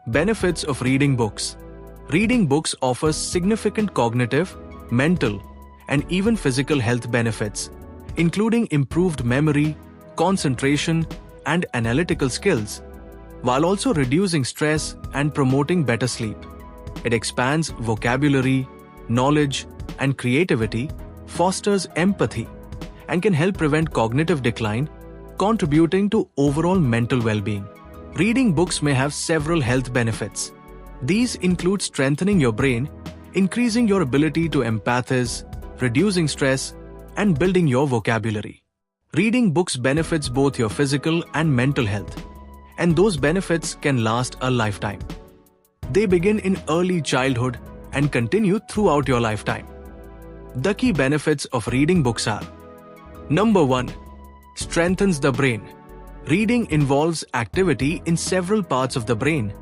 Benefits of reading books. Reading books offers significant cognitive, mental, and even physical health benefits, including improved memory, concentration, and analytical skills, while also reducing stress and promoting better sleep. It expands vocabulary, knowledge, and creativity, fosters empathy, and can help prevent cognitive decline, contributing to overall mental well-being. Reading books may have several health benefits. These include strengthening your brain, increasing your ability to empathize, reducing stress, and building your vocabulary. Reading books benefits both your physical and mental health, and those benefits can last a lifetime. They begin in early childhood and continue throughout your lifetime. The key benefits of reading books are: Number 1. Strengthens the brain. Reading involves activity in several parts of the brain,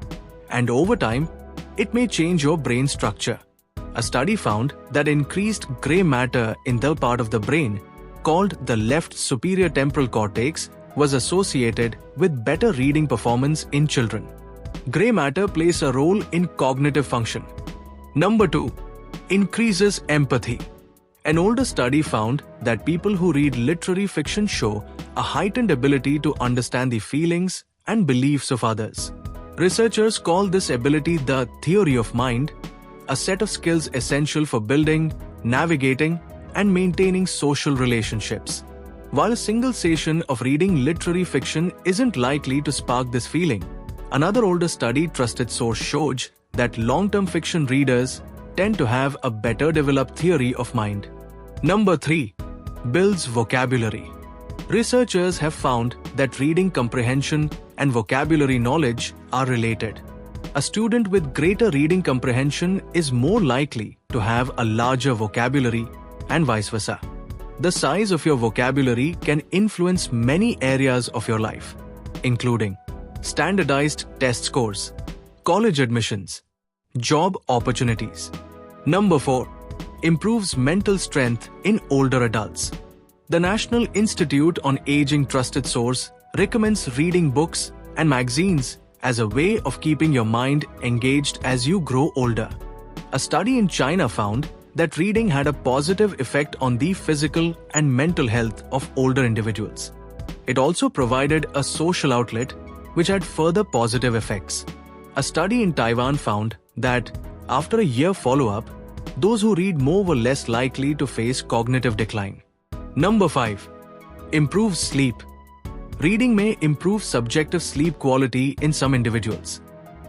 and over time, it may change your brain structure. A study found that increased gray matter in the part of the brain called the left superior temporal cortex was associated with better reading performance in children. Gray matter plays a role in cognitive function. Number 2. Increases empathy. An older study found that people who read literary fiction show a heightened ability to understand the feelings and beliefs of others. Researchers call this ability the theory of mind, a set of skills essential for building, navigating, and maintaining social relationships. While a single session of reading literary fiction isn't likely to spark this feeling, another older study trusted source showed that long-term fiction readers tend to have a better developed theory of mind. Number 3. Builds vocabulary. Researchers have found that reading comprehension and vocabulary knowledge are related. A student with greater reading comprehension is more likely to have a larger vocabulary, and vice versa. The size of your vocabulary can influence many areas of your life, including standardized test scores, college admissions, job opportunities. Number 4. Improves mental strength in older adults. The National Institute on Aging trusted source recommends reading books and magazines as a way of keeping your mind engaged as you grow older. A study in China found that reading had a positive effect on the physical and mental health of older individuals. It also provided a social outlet which had further positive effects. A study in Taiwan found that after a year follow-up, those who read more were less likely to face cognitive decline. Number 5. Improves sleep. Reading may improve subjective sleep quality in some individuals.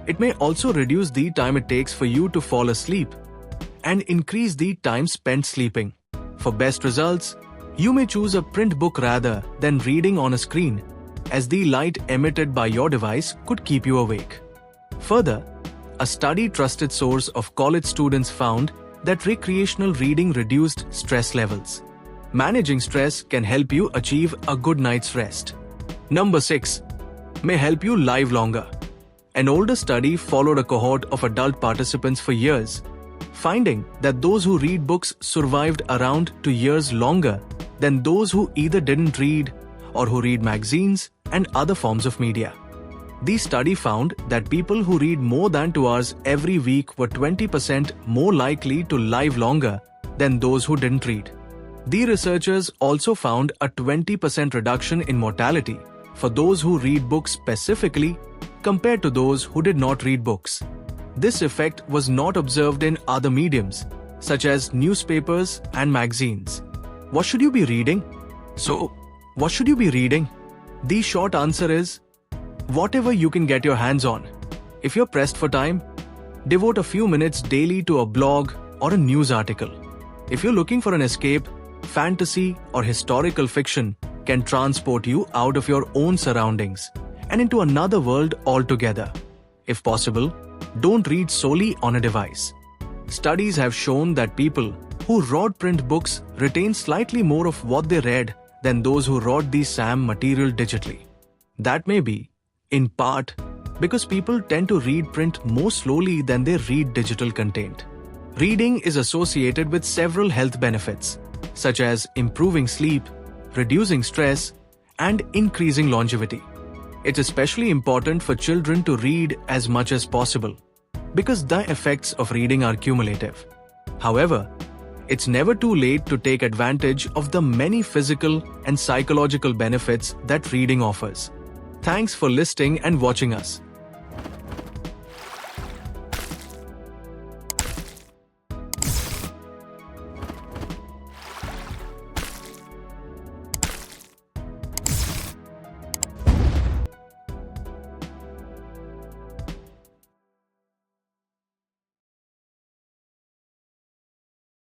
It may also reduce the time it takes for you to fall asleep and increase the time spent sleeping. For best results, you may choose a print book rather than reading on a screen, as the light emitted by your device could keep you awake. Further, a study trusted source of college students found that recreational reading reduced stress levels. Managing stress can help you achieve a good night's rest. Number 6. May help you live longer. An older study followed a cohort of adult participants for years, finding that those who read books survived around 2 years longer than those who either didn't read or who read magazines and other forms of media. The study found that people who read more than 2 hours every week were 20% more likely to live longer than those who didn't read. The researchers also found a 20% reduction in mortality for those who read books specifically compared to those who did not read books. This effect was not observed in other mediums, such as newspapers and magazines. What should you be reading? So, what should you be reading? The short answer is, whatever you can get your hands on. If you're pressed for time, devote a few minutes daily to a blog or a news article. If you're looking for an escape, fantasy or historical fiction can transport you out of your own surroundings and into another world altogether. If possible, don't read solely on a device. Studies have shown that people who read print books retain slightly more of what they read than those who read the same material digitally. That may be, in part, because people tend to read print more slowly than they read digital content. Reading is associated with several health benefits, such as improving sleep, reducing stress, and increasing longevity. It's especially important for children to read as much as possible, because the effects of reading are cumulative. However, it's never too late to take advantage of the many physical and psychological benefits that reading offers. Thanks for listening and watching us.